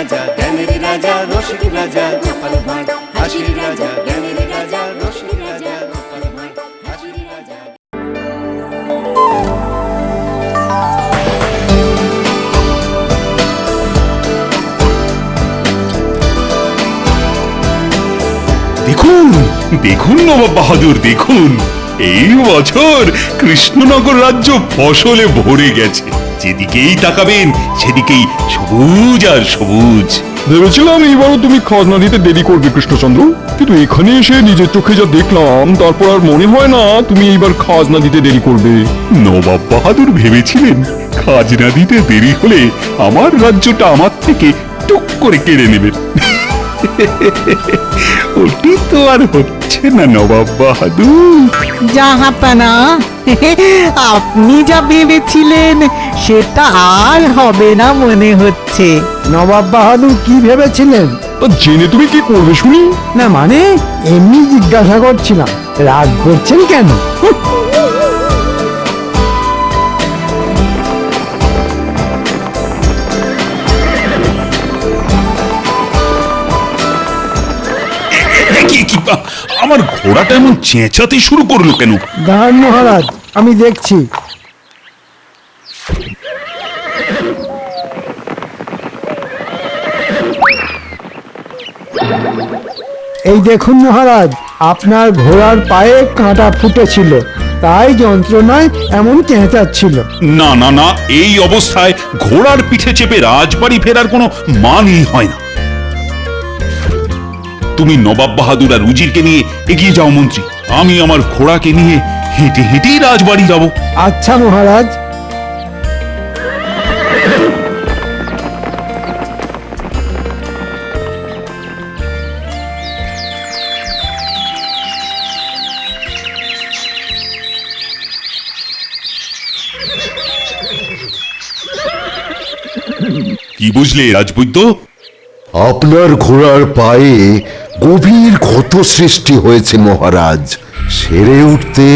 রাজা জ্ঞানের রাজা রসিক রাজা গোপাল ভাঁড় হাসির রাজা জ্ঞানের রাজা রসিক রাজা গোপাল ভাঁড় হাসির রাজা। দেখুন দেখুন নবাব বাহাদুর, দেখুন এই বছর কৃষ্ণনগর রাজ্য ফসলে ভরে গেছে। যেদিকেই তাকাবেন সেদিকেই সবুজ আর সবুজ। ভেবেছিলাম এইবারও তুমি খাজনা দিতে দেরি করবে কৃষ্ণচন্দ্র, কিন্তু এখানে এসে নিজের চোখে যা দেখলাম তারপর আর মনে হয় না তুমি এইবার খাজনা দিতে দেরি করবে। নবাব বাহাদুর ভেবেছিলেন খাজনা দিতে দেরি হলে আমার রাজ্যটা আমার থেকে টুক করে কেড়ে নেবেন। ওটি তো আর হচ্ছে না নবাব বাহাদুর। জাহাপানা, আপনি যা ভেবেছিলেন সেটা আর হবে না মনে হচ্ছে। নবাব বাহাদুর কি ভেবেছিলেন? তা জেনে তুমি কি করবে শুনি? না মানে এমনি জিজ্ঞাসা করছিলাম, রাগ করছেন কেন? আমার ঘোড়াটা এমন চেঁচাতে শুরু করলো কেন? দাঁড়ান মহারাজ, আমি দেখছি। এই দেখুন মহারাজ, আপনার ঘোড়ার পায়ে কাঁটা ফুটেছিল, তাই যন্ত্রণায় এমন চেঁচাচ্ছিল। না না না, এই অবস্থায় ঘোড়ার পিঠে চেপে রাজবাড়ি ফেরার কোনো মানই হয় না। তুমি নবাব বাহাদুর আর উজিরকে নিয়ে এগিয়ে যাও মন্ত্রী, আমি আমার ঘোড়াকে নিয়ে হেঁটে হেঁটেই রাজবাড়ি যাব। আচ্ছা মহারাজ। কি বুঝলে রাজবৈদ্য? আপনার ঘোড়ার পায়ে গভীর ক্ষত সৃষ্টি হয়েছে মহারাজ। সেরে উঠতে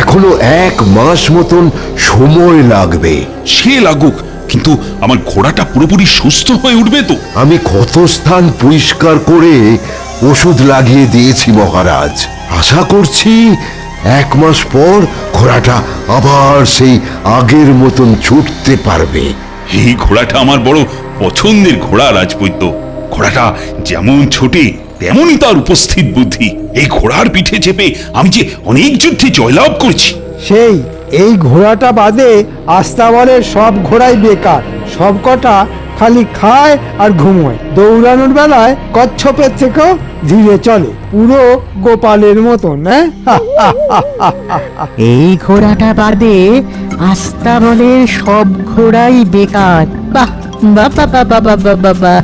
এখনো 1 মাস মতন সময় লাগবে। সে লাগুক, কিন্তু আমার ঘোড়াটা পুরোপুরি সুস্থ হয়ে উঠবে তো? আমি ক্ষতস্থান পরিষ্কার করে ওষুধ লাগিয়ে দিয়েছি মহারাজ। আশা করছি 1 মাস পর ঘোড়াটা আবার সেই আগের মতন ছুটতে পারবে। এই ঘোড়াটা আমার বড় পছন্দের ঘোড়া রাজবৈদ্য। ঘোড়াটা যেমন ছোটে তেমনই তার উপস্থিত বুদ্ধি। এই ঘোড়ার পিঠে চেপে আমি যে অনেক যুদ্ধে জয়লাভ করছি। সেই এই ঘোড়াটা বাদে আস্তাবলের সব ঘোড়াই বেকার, সব কটা খালি খায় আর ঘুমোয়। দৌড়ানোর বেলায় কচ্ছপের থেকেও ধীরে চলে, পুরো গোপালের মতন। এই ঘোড়াটা বাদে আস্তাবলের সব ঘোড়াই বেকার। বাহ, বাবা বাবা বাবা বাবা,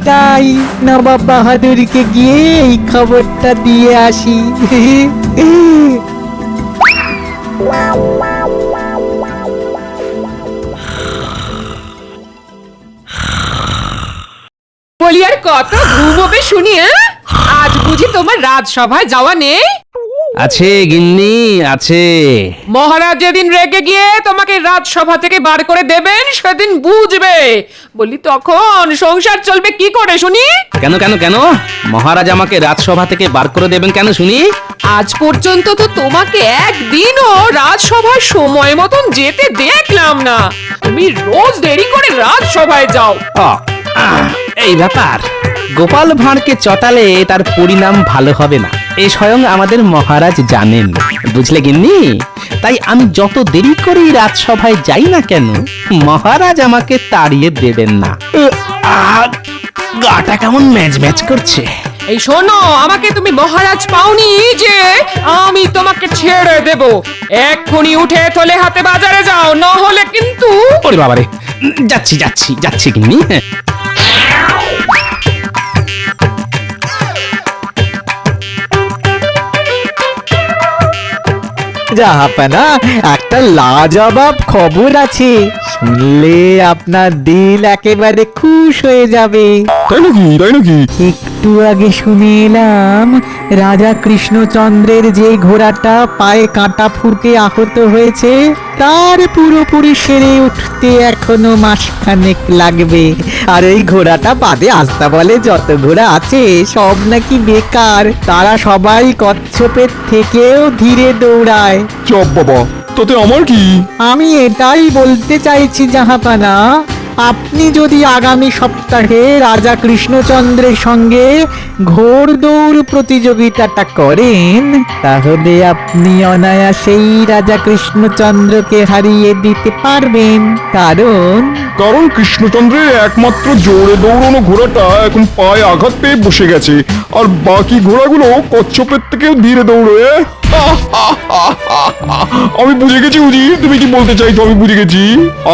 তাই নবাব বাহাদুরকে গিয়ে এই খবরটা দিয়ে আসি। বলি আর কত ঘুমোবে শুনি? আজ বুঝি তোমার রাজসভায় যাওয়া নেই? আছে গিন্নি, আছে। মহারাজ যেদিন রেগে গিয়ে তোমাকে রাজসভা থেকে বার করে দেবেন সেদিন বুঝবে। বলি তখন সংসার চলবে কি করে শুনি? কেন কেন কেন মহারাজ আমাকে রাজসভা থেকে বার করে দেবেন কেন শুনি? আজ পর্যন্ত তো তোমাকে একদিনও রাজসভায় সময় মতন যেতে দেখলাম না। তুমি রোজ দেরি করে রাজসভায় যাও। এই ব্যাপার, গোপাল ভাঁড়কে চটালে তার পরিণাম ভালো হবে না, এ স্বয়ং আমাদের মহারাজ জানেন, বুঝলে গিন্নি। তাই আমি যত দেরি করেই রাজসভায় যাই না কেন, মহারাজ আমাকে তাড়িয়ে দেবেন না। গাটা কেমন ম্যাচ ম্যাচ করছে। এই শোনো, আমাকে তুমি মহারাজ পাওনি যে আমি তোমাকে ছেড়ে দেব। এক্ষুনি উঠে থলে হাতে বাজারে যাও, না হলে কিন্তু। ওরে বাবারে, যাচ্ছি যাচ্ছি যাচ্ছি গিন্নি। জাহাপানা, একটা লাজবাব খবর আছে। শুনলে আপনার দিল একেবারে খুশ হয়ে যাবে। তাই নাকি, তাই নাকি? একটু আগে শুনে এলাম রাজা কৃষ্ণচন্দ্রের যে ঘোড়াটা পায়ে কাঁটা ফুটে আহত হয়েছে তার পুরোপুরি সেরে উঠতে এখনো মাসখানেক লাগবে। আর এই ঘোড়াটা বাদে আস্তাবলে যত ঘোড়া আছে সব নাকি বেকার, তারা সবাই কচ্ছপের থেকেও ধীরে দৌড়ায়। চপ বাবা, তাতে আমার কি? আমি এটাই বলতে চাইছি জাহাপানা, আপনি যদি আগামী সপ্তাহে রাজা কৃষ্ণচন্দ্রের সঙ্গে ঘোড়দৌড় প্রতিযোগিতাটা করেন তাহলে আপনি অনায়াসেই রাজা কৃষ্ণচন্দ্রকে হারিয়ে দিতে পারবেন। কারণ কৃষ্ণচন্দ্রের একমাত্র জোরে দৌড়ানো ঘোড়াটা এখন পায়ে আঘাত পেয়ে বসে গেছে, আর বাকি ঘোড়াগুলো কচ্ছপের থেকেও ধীরে দৌড়ে। আমি বুঝে গেছি উজির, তুমি কি বলতে চাইছো আমি বুঝে গেছি।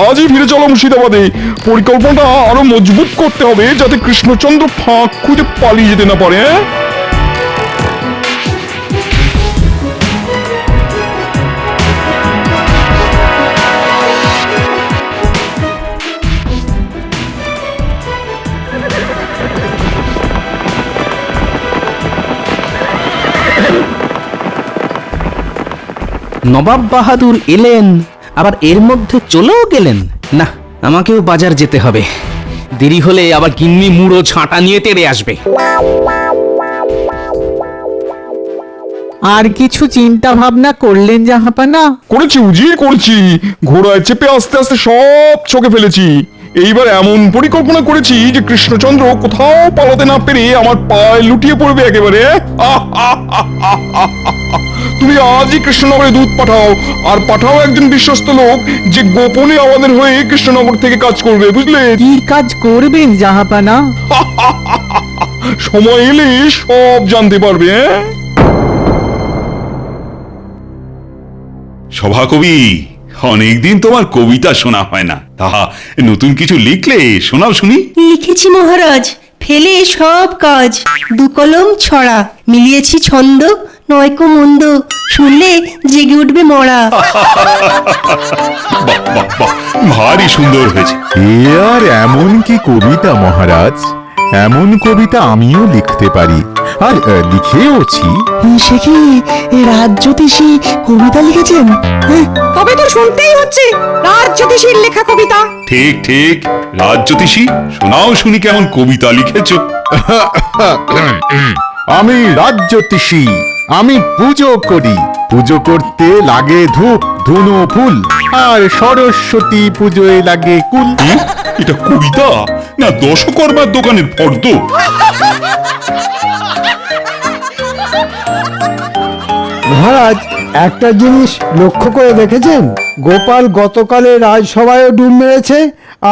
আজই ফিরে চলো মুর্শিদাবাদে। পরিকল্পনাটা আরো মজবুত করতে হবে যাতে কৃষ্ণচন্দ্র ফাঁক খুঁজে পালিয়ে যেতে না পারে। নবাব বাহাদুর এলেন আবার এর মধ্যে চলেও গেলেন। না, আমাকেও বাজার যেতে হবে, দেরি হলে আবার গিন্নি মুড়ো ছাঁটা নিয়ে তেড়ে আসবে। আর কিছু চিন্তা ভাবনা করলেন জাহাপানা? করেছি উজির, করেছি। ঘোড়ায় চেপে আস্তে আস্তে সব ছকে ফেলেছি। এইবার এমন পরিকল্পনা করেছি যে কৃষ্ণচন্দ্র কোথাও পালাতে না পেরে আমার পায়ে লুটিয়ে পড়বে একেবারে। তুমি আজই কৃষ্ণনগরে দুধ পাঠাও, আর পাঠাও একজন বিশ্বস্ত লোক যে গোপনে আমাদের হয়ে কৃষ্ণনগর থেকে কাজ করবে, বুঝলে? কি কাজ করবেন জাহাপানা? সময় এলে সব জানতে পারবে। সভাকবি, অনেকদিন তোমার কবিতা শোনা হয় না, তাহা নতুন কিছু লিখলে শোনাও শুনি। লিখেছি মহারাজ, ফেলে সব কাজ, দু কলম ছড়া, মিলিয়েছি ছন্দ, নয়কো মন্দ, শুনলে জেগে উঠবে মরা। বাহ বাহ বাহ, ভারী সুন্দর হয়েছে। এ আর এমন কি কবিতা মহারাজ, এমন কবিতা আমিও লিখতে পারি, আর লিখেওছি। সে কি রাজ্যোতিষী কবিতা লিখেছেন? তবে তো শুনতেই হচ্ছে রাজ্যোতিষীর লেখা কবিতা। ঠিক ঠিক, রাজ্যোতিষী, শোনাও শুনি কেমন কবিতা লিখেছো। আমি রাজ্যোতিষী, আমি পুজো করি, পুজো করতে লাগে ধূপ ধুনো ফুল, আর সরস্বতী পুজোয় লাগে কুল। এটা কবিতা না দশকর্মার দোকানের ফর্দ? মহারাজ, একটা জিনিস লক্ষ্য করে দেখেছেন? গোপাল গতকালে রাজসভায় ডুব মেরেছে,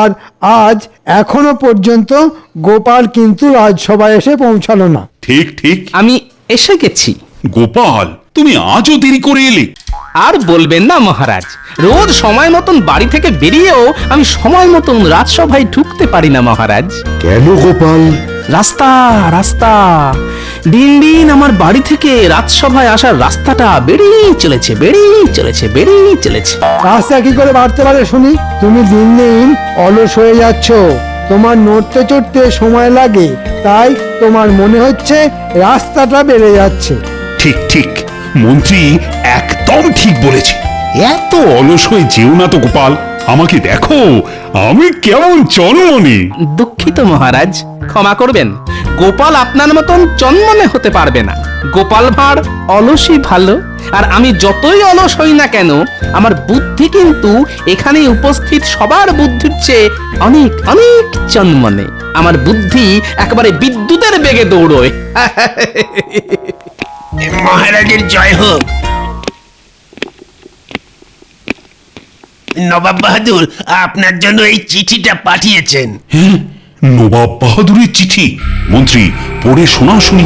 আর আজ এখনো পর্যন্ত গোপাল কিন্তু রাজসভায় এসে পৌঁছালো না। ঠিক ঠিক, আমি এসে গেছি। গোপাল, তুমি আজও দেরি করে এলে। আর বলবেন না মহারাজ, রোজ সময় মতন বাড়ি থেকে বেরিয়েও আমি সময় মতন রাজসভায় ঢুকতে পারি না মহারাজ। কেন গোপাল? রাস্তা রাস্তা, দিন দিন আমার বাড়ি থেকে রাজসভায় আসার রাস্তাটা বেড়েই চলেছে, বেড়েই চলেছে, বেড়েই চলেছে। রাস্তা কি করে বাড়তে পারে শুনি? তুমি দিন দিন অলস হয়ে যাচ্ছ, তোমার নড়তে চড়তে সময় লাগে, তাই তোমার মনে হচ্ছে রাস্তাটা বেড়ে যাচ্ছে। ঠিক ঠিক, মন্ত্রী একদম ঠিক বলেছে। এত অলস হয়ে যেও না তো গোপাল, আমাকে দেখো আমি কেমন চনমনে। দুঃখিত মহারাজ, ক্ষমা করবেন, গোপাল আপনার মতন চন্মনে হতে পারবে না। গোপাল ভাঁড় অলসই ভালো, আর আমি যতই অলস হই না কেন আমার বুদ্ধি কিন্তু এখানে উপস্থিত সবার বুদ্ধির চেয়ে অনেক অনেক চন্মনে। আমার বুদ্ধি একেবারে বিদ্যুতের বেগে দৌড়য়। মহারাজের জয় হোক। নবাব বাহাদুর আপনার জন্য এই চিঠিটা পাঠিয়েছেন। হ্যাঁ, নবাব বাহাদুরের চিঠি? মন্ত্রী, পড়ে শোনাও শুনি।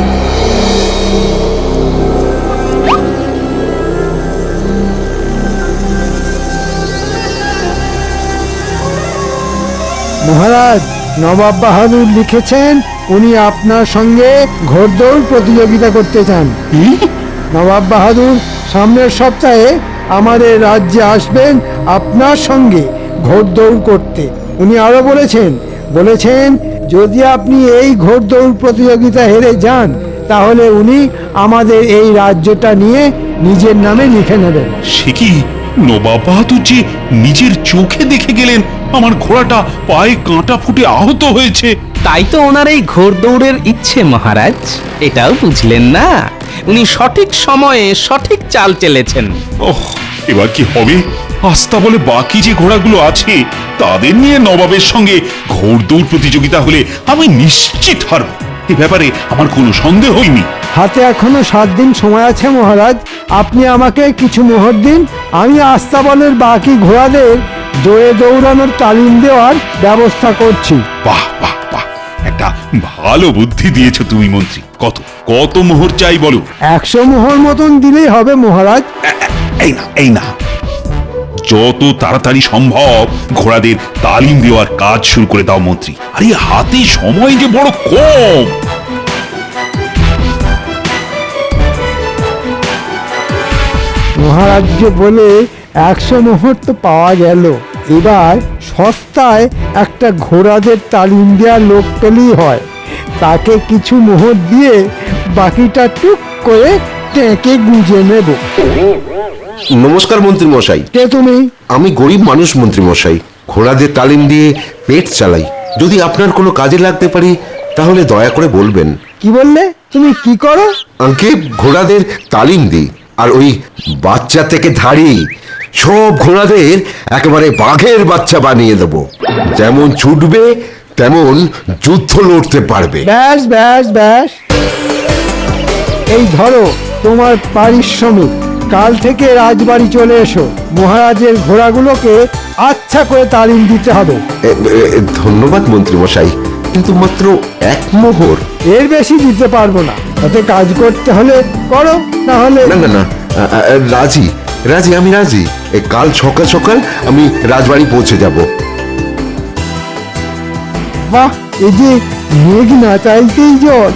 মহারাজ, নবাব বাহাদুর লিখেছেন উনি আপনার সঙ্গে ঘোড়দৌড় প্রতিযোগিতা করতে চান। নবাব বাহাদুর সামনের সপ্তাহে আমাদের রাজ্যে আসবেন আপনার সঙ্গে ঘোড়দৌড় করতে। উনি আরো বলেছেন যদি আপনি এই ঘোড়দৌড় প্রতিযোগিতা হেরে যান তাহলে উনি আমাদের এই রাজ্যটা নিয়ে নিজের নামে লিখে নেবেন। সে কি নবাব বাহাদুর যে নিজের চোখে দেখে গেলেন আমার ঘোড়াটা পায়ে কাঁটা ফুটে আহত হয়েছে? তাই তো ওনার এই ঘোড়দৌড়ের ইচ্ছে মহারাজ। এটাও বুঝলেন না? উনি সঠিক সময়ে সঠিক চাল চেলেছেন। ওহ, এবার কি হবে? আস্থা বলে বাকি যে ঘোড়াগুলো আছে তাদের নিয়ে নবাবের সঙ্গে ঘোড়দৌড় প্রতিযোগিতা হলে আমি নিশ্চিত হারব, এ ব্যাপারে আমার কোনো সন্দেহই নেই। হাতে এখনো 7 দিন সময় আছে মহারাজ, আপনি আমাকে কিছু মোহর দিন, আমি আস্তাবলের বাকি ঘোড়াদের জোরে দৌড়ানোর তালিম দেওয়ার ব্যবস্থা করছি। বাহ বাহ বাহ, একটা ভালো বুদ্ধি দিয়েছো তুমি মন্ত্রী। কত কত মোহর চাই বলো? 100 মোহর মতন দিলেই হবে মহারাজ। এই না, যত তাড়াতাড়ি সম্ভব ঘোড়াদের তালিম দেওয়ার কাজ শুরু করে দাও মন্ত্রী। আরে হাতে সময় যে বড় কম। মহারাজ্য বলে 100 মোহর তো পাওয়া গেল, এবার সস্তায় একটা ঘোড়াদের তালিম দেওয়ার লোক পেলেই হয়। তাকে কিছু মোহর দিয়ে বাকিটা টুক করে টেকে গুঁজে নেব। নমস্কার মন্ত্রী মশাই। কে তুমি? আমি গরিব মানুষ মন্ত্রী মশাই, ঘোড়াদের তালিম দিয়ে পেট চালাই। যদি আপনার কোনো কাজে লাগতে পারি তাহলে দয়া করে বলবেন। কি বললে? তুমি কি করো? আঙ্কে ঘোড়াদের তালিম দিই, আর ওই বাচ্চা থেকে ধাড়ি সব ঘোড়াদের একেবারে বাঘের বাচ্চা বানিয়ে দেব। যেমন ছুটবে তেমন যুদ্ধ লড়তে পারবে। ব্যাস ব্যাস ব্যাস, এই ধরো তোমার পারিশ্রমিক। কাল থেকে রাজবাড়ি চলে এসো, মহারাজের ঘোড়াগুলোকে আচ্ছা করে তালিম দিতে হবে। ধন্যবাদ মন্ত্রী মশাই, কিন্তু মাত্র 1 মোহর। এর বেশি দিতে পারবো না, তাতে কাজ করতে হলে করো, না হলে না না না, রাজি রাজি, আমি রাজি। কাল সকাল সকাল আমি রাজবাড়ি পৌঁছে যাব। বাহ, এই যে মেঘ না চাইতেই জল।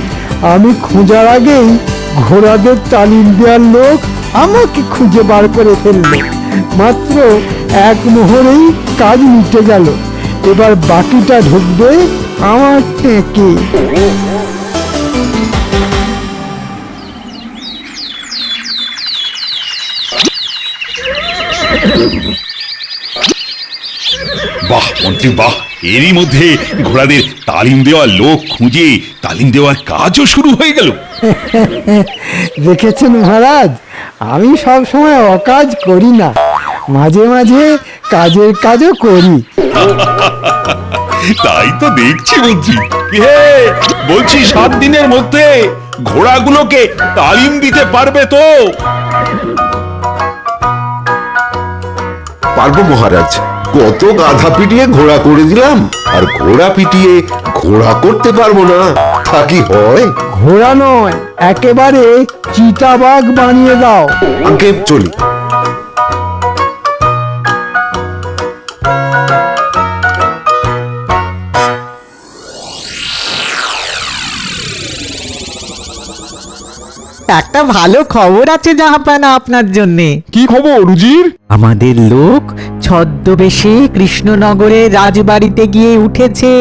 আমি খোঁজার আগেই ঘোড়াদের তালিম দেওয়ার লোক আমাকে খুঁজে বার করে ফেললো। মাত্র 1 মোহরেই কাজ মিটে গেল। এবার বাকিটা ঢুকবে আমার টেকে। বাহ মন্ত্রী বাহ, এরই মধ্যে ঘোড়াদের তালিম দেওয়ার লোক খুঁজে তালিম দেওয়ার কাজও শুরু হয়ে গেল। দেখেছেন মহারাজ, আমি সব সময় অকাজ করি না, মাঝে মাঝে কাজের কাজও করি। তাই তো দেখছি মন্ত্রী। বলছি 7 দিনের মধ্যে ঘোড়াগুলোকে তালিম দিতে পারবে তো? পারবো মহারাজ। কত গাধা পিটিয়ে ঘোড়া করে দিলাম, আর ঘোড়া পিটিয়ে ঘোড়া করতে পারবো না, তা কি হয়? ঘোড়া নয়, একেবারে চিতাবাঘ বানিয়ে দাও। আগে চলি। একটা ভালো খবর আছে জাহাপানা আপনার জন্যে। কি খবর উজির? আমাদের লোক ছদ্মবেশে কৃষ্ণনগরের রাজবাড়িতে গিয়ে উঠেছে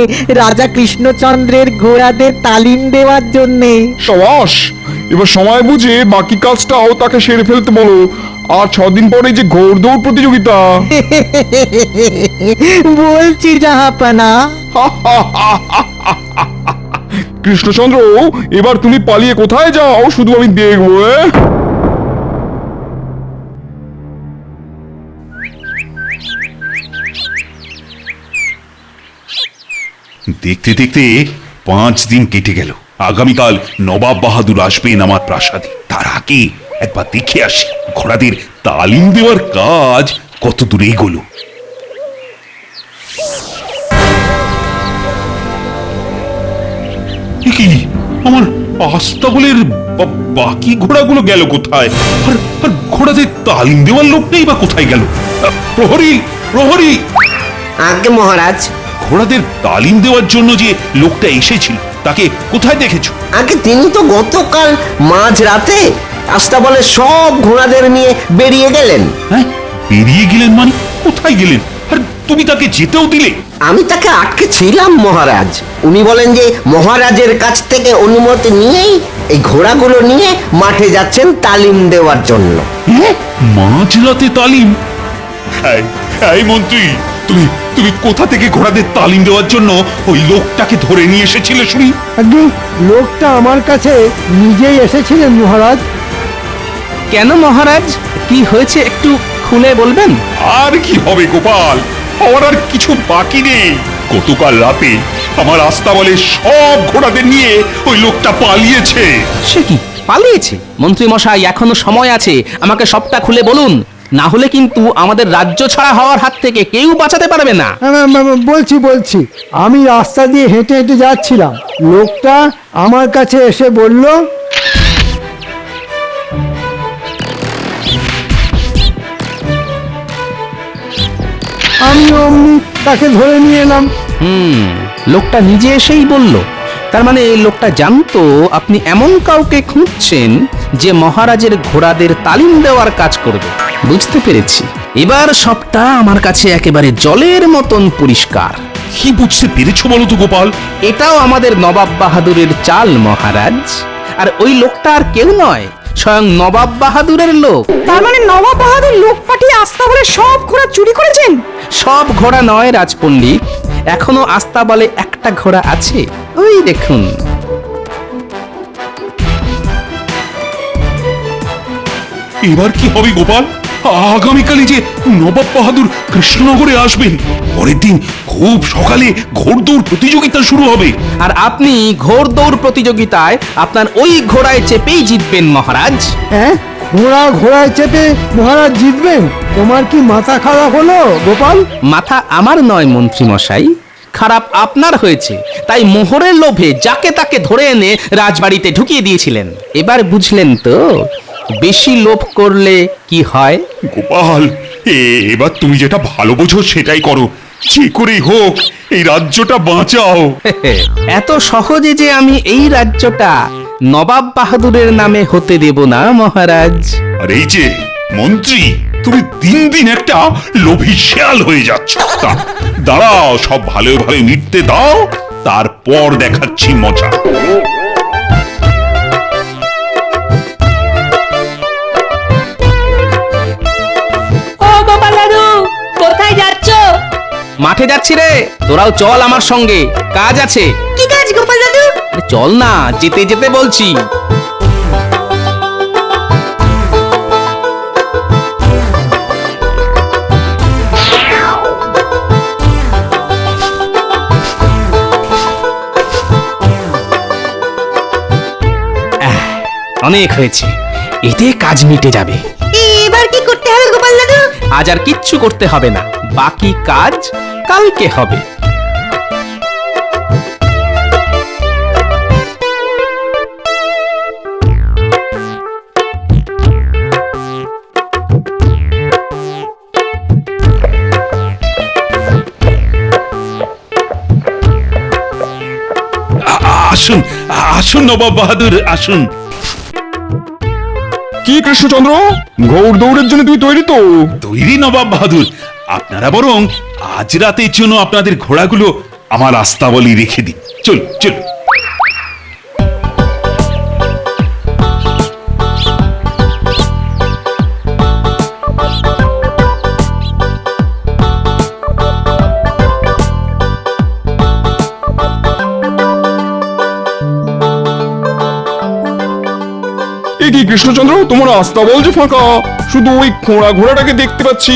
রাজা কৃষ্ণচন্দ্রের ঘোড়াদের তালিম দেওয়ার জন্যে। সাবাস, এবার সময় বুঝে বাকি কাজটাও তাকে সেরে ফেলতে বলো। আর 6 দিন পরে যে ঘোড়দৌড় প্রতিযোগিতা। বলছি জাহাপানা। কৃষ্ণচন্দ্র, এবার তুমি পালিয়ে কোথায় যাও শুধু আমি দেখবো। দেখতে দেখতে 5 দিন কেটে গেল। আগামীকাল নবাব বাহাদুর আসবেন আমার প্রাসাদে। তার আগে একবার দেখে আসি ঘোড়াদের তালিম দেওয়ার কাজ কত দূরে এগোলো। কি আমার আস্তাবলের বাকি ঘোড়াগুলো গেল কোথায়? আর ঘোড়াদের তালিম দেওয়ার লোক নেই বা কোথায় গেল? প্রহরী, প্রহরী! আজ্ঞে মহারাজ। ঘোড়াদের তালিম দেওয়ার জন্য যে লোকটা এসেছিল তাকে কোথায় দেখেছো? আগে তিনি তো গতকাল মাঝরাতে আস্তাবলের সব ঘোড়াদের নিয়ে বেরিয়ে গেলেন। হ্যাঁ, বেরিয়ে গেলেন মানে কোথায় গেলেন? আর তুমি তাকে যেতেও দিলে? আমি তাকে আটকে ছিলাম মহারাজ। উনি বলেন যে মহারাজের কাছ থেকে অনুমতি নিয়েই এই ঘোড়াগুলো নিয়ে মাঠে যাচ্ছেন তালিম দেওয়ার জন্য। মাঝরাতে তালিম? এই মন্ত্রী, তুমি তুমি কোথা থেকে ঘোড়াদের তালিম দেওয়ার জন্য ওই লোকটাকে ধরে নিয়ে এসেছিলে শুনি? আগে লোকটা আমার কাছে নিজেই এসেছিলেন মহারাজ। কেন মহারাজ, কি হয়েছে একটু খুলে বলবেন? আর কি হবে গোপাল, আমার আর কিছু বাকি নেই। গতকাল রাতে আমার আস্তাবলে সব ঘোড়াদের নিয়ে ওই লোকটা পালিয়েছে। সে কি পালিয়েছে? মন্ত্রী মশাই, এখনো সময় আছে, আমাকে সবটা খুলে বলুন, না হলে কিন্তু আমাদের রাজ্য ছাড়া হওয়ার হাত থেকে কেউ বাঁচাতে পারবে না। বলছি আমি রাস্তা দিয়ে হেঁটে হেঁটে যাচ্ছিলাম, লোকটা আমার কাছে এসে বলল, আমি অমনি তাকে ধরে নিয়ে এলাম। লোকটা নিজে এসেই বলল? তার মানে এই লোকটা জানতো আপনি এমন কাউকে খুঁজছেন যে মহারাজের ঘোড়াদের তালিম দেওয়ার কাজ করবে। বুঝতে পেরেছি, এবার সবটা আমার কাছে একেবারে জলের মতন পরিষ্কার। কি বুঝতে পেরেছো বলো তো গোপাল? এটাও আমাদের নবাব বাহাদুরের চাল মহারাজ। আর ওই লোকটা আর কেউ নয়, স্বয়ং নবাব বাহাদুরের লোক। তার মানে নবাব বাহাদুর লোক পাঠিয়ে আস্তাবলে সব ঘোড়া চুরি করেছেন? সব ঘোড়া নয় রাজপণ্ডিত, এখনো আস্তাবলে একটা ঘোড়া আছে, ওই দেখুন। এবার কি হবে গোপাল? আগামীকালই যে নবাব বাহাদুর কৃষ্ণনগরে আসবেন, পরের দিন খুব সকালে ঘোড়দৌড় প্রতিযোগিতা শুরু হবে। আর আপনি ঘোড়দৌড় প্রতিযোগিতায় আপনার ওই ঘোড়ায় চেপেই জিতবেন মহারাজ। হ্যাঁ, ঘোড়ায় চেপে মহারাজ জিতবেন? তোমার কি মাথা খারাপ হলো গোপাল? মাথা আমার নয় মন্ত্রী মশাই, খারাপ আপনার হয়েছে। তাই মোহরের লোভে যাকে তাকে ধরে এনে রাজবাড়িতে ঢুকিয়ে দিয়েছিলেন। এবার বুঝলেন তো বেশি লোভ করলে কি হয়? গোপাল, এবার তুমি যেটা ভালো বোঝো সেটাই করো, যে করেই হোক এই রাজ্যটা বাঁচাও। এত সহজে যে আমি এই রাজ্যটা নবাব বাহাদুরের নামে হতে দেব না মহারাজ। আর এই যে মন্ত্রী, তুমি দিন দিন একটা লোভী শেয়াল হয়ে যাচ্ছ। দাঁড়াও, সব ভালো ভালো মিটতে দাও, তারপর দেখাচ্ছি মজা। কোথায় যাচ্ছ? মাঠে যাচ্ছি রে, তোরাও চল আমার সঙ্গে, কাজ আছে। কি কাজ গোপাল দাদু? চল না, যেতে যেতে বলছি। অনেক হয়েছে, এতে কাজ মিটে যাবে। এবার কি করতে হবে গোপাল দাদু? আজ আর কিচ্ছু করতে হবে না, বাকি কাজ কালকে হবে। আসুন আসুন নবাব বাহাদুর, আসুন। কি কৃষ্ণচন্দ্র, ঘোড়দৌড়ের জন্য তুই তৈরি তো? তৈরি নবাব বাহাদুর, আপনারা বরং আজ রাতের জন্য আপনাদের ঘোড়াগুলো আমার আস্তাবলে রেখে দিন। চলুন চলুন। কি কৃষ্ণচন্দ্র, তোমার আস্তাবল যে ফাঁকা, শুধু ওই ঘোড়াটাকে দেখতে পাচ্ছি,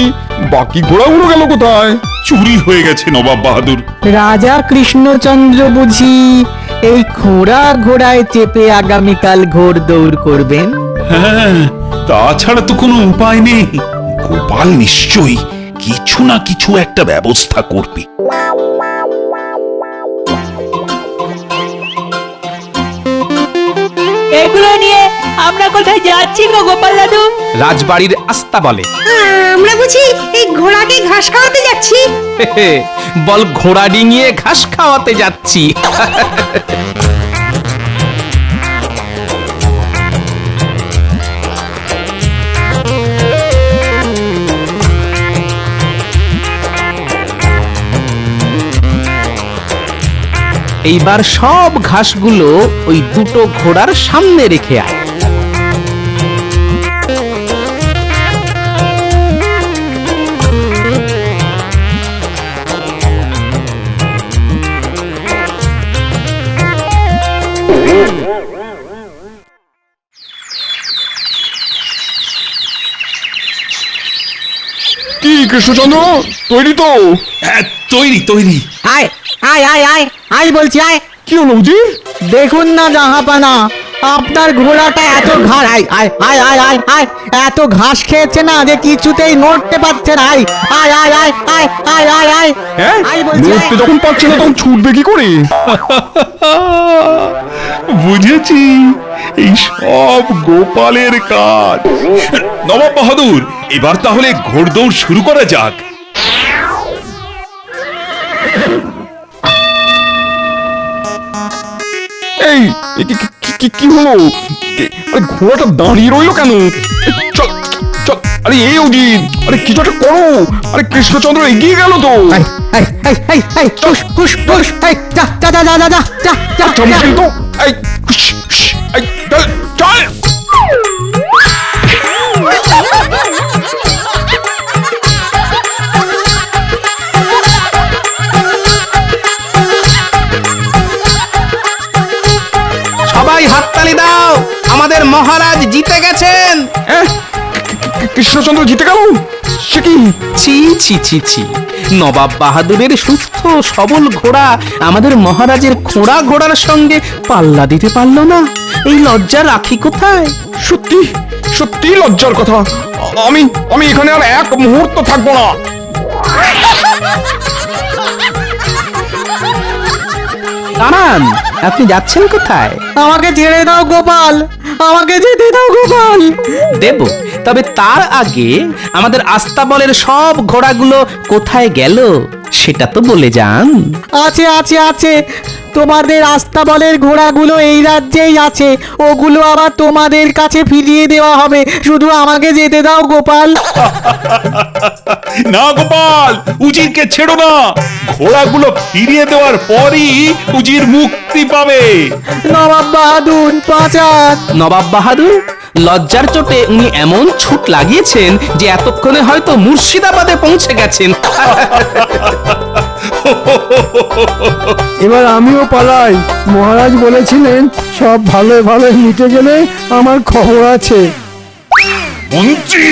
বাকি ঘোড়াগুলো গেল কোথায়? চুরি হয়ে গেছে নবাব বাহাদুর। রাজা কৃষ্ণচন্দ্র বুঝি এই ঘোড়ায় চেপে আগামীকাল ঘোড়দৌড় করবেন? হ্যাঁ, তাছাড়া তো কোনো উপায় নেই। গোপাল নিশ্চয়ই কিছু না কিছু একটা ব্যবস্থা করবে। এগুলো নিয়ে আমরা কোথায় যাচ্ছি গো গোপাল দাদু? রাজবাড়ির আস্তাবলে। আমরা বুঝি এই ঘোড়াকে ঘাস খাওয়াতে যাচ্ছি? বল, ঘোড়া ডিঙিয়ে ঘাস খাওয়াতে যাচ্ছি। এইবার সব ঘাসগুলো ওই দুটো ঘোড়ার সামনে রেখে আয়। কি কৃষ্ণচন্দ্র, তৈরি তো? হ্যাঁ, তৈরি তৈরি। আয় আয় আয় আয় আয় বলছি আয়। কি হলো উজির? দেখুন না জাহাপানা, আপনার ঘোড়াটা এত ঘাস আয় আয় আয় আয় আয় আয় এত ঘাস খেয়েছে না যে কিছুতেই নড়তে পারছে না। আয় আয় আয় আয় আয় আয় আয় আয় হ্যাঁ, আয় বলছি আয়। নড়তে যখন পারছে না তখন ছুটবে কি করে? বুঝেছি, এই সব গোপালের কাজ। নবাব বাহাদুর, এবার তাহলে ঘোড়দৌড় শুরু করা যাক। এই কি হলো? আরে ঘোড়াটা দাঁড়িয়ে রইলো কেন? চল চল, আরে এই অজিত, আরে কিছু একটা করো। আরে কৃষ্ণচন্দ্র এগিয়ে গেল তো। আয় আয় আয় আয় আয় হুশ হুশ হুশ আয় যা যা যা যা যা যা যা যা আচ্ছা, মুশকিল তো। এই এই চল চল। সবাই হাততালি দাও, আমাদের মহারাজ জিতে গেছেন। কৃষ্ণচন্দ্র জিতে গেল? সে কি? ছি ছি ছি ছি, নবাব বাহাদুরের সুস্থ সবল ঘোড়া আমাদের মহারাজের খোঁড়া ঘোড়ার সঙ্গে পাল্লা দিতে পারলো না। এই লজ্জা রাখি কোথায়? সত্যি সত্যি লজ্জার কথা। আমি আমি এখানে আর এক মুহূর্ত থাকবো না। দাঁড়ান, আপনি যাচ্ছেন কোথায়? আমাকে ছেড়ে দাও গোপাল, আমাকে যেতে দাও গোপাল। দেব, তবে তার আগে আমাদের আস্তাবলের সব ঘোড়াগুলো কোথায় গেল সেটা তো বলে যান। আছে আছে আছে, তোমাদের আস্তাবলের ঘোড়াগুলো এই রাজ্যেই আছে, ওগুলো আবার তোমাদের কাছে ফিরিয়ে দেওয়া হবে। শুধু আমাকে যেতে দাও গোপাল। না গোপাল, উজিরকে ছেড়ো না। ঘোড়াগুলো ফিরিয়ে দেওয়ার পরই উজির মুক্তি পাবে। নবাব বাহাদুর বাঁচান। নবাব বাহাদুর, লজ্জার চোটে উনি এমন ছুট লাগিয়েছেন যে এতক্ষণে হয়তো মুর্শিদাবাদে পৌঁছে গেছেন। এবার আমিও পালাই। মহারাজ বলেছিলেন সব ভালো ভালো মিটে গেলে আমার খবর আছে। মন্ত্রী,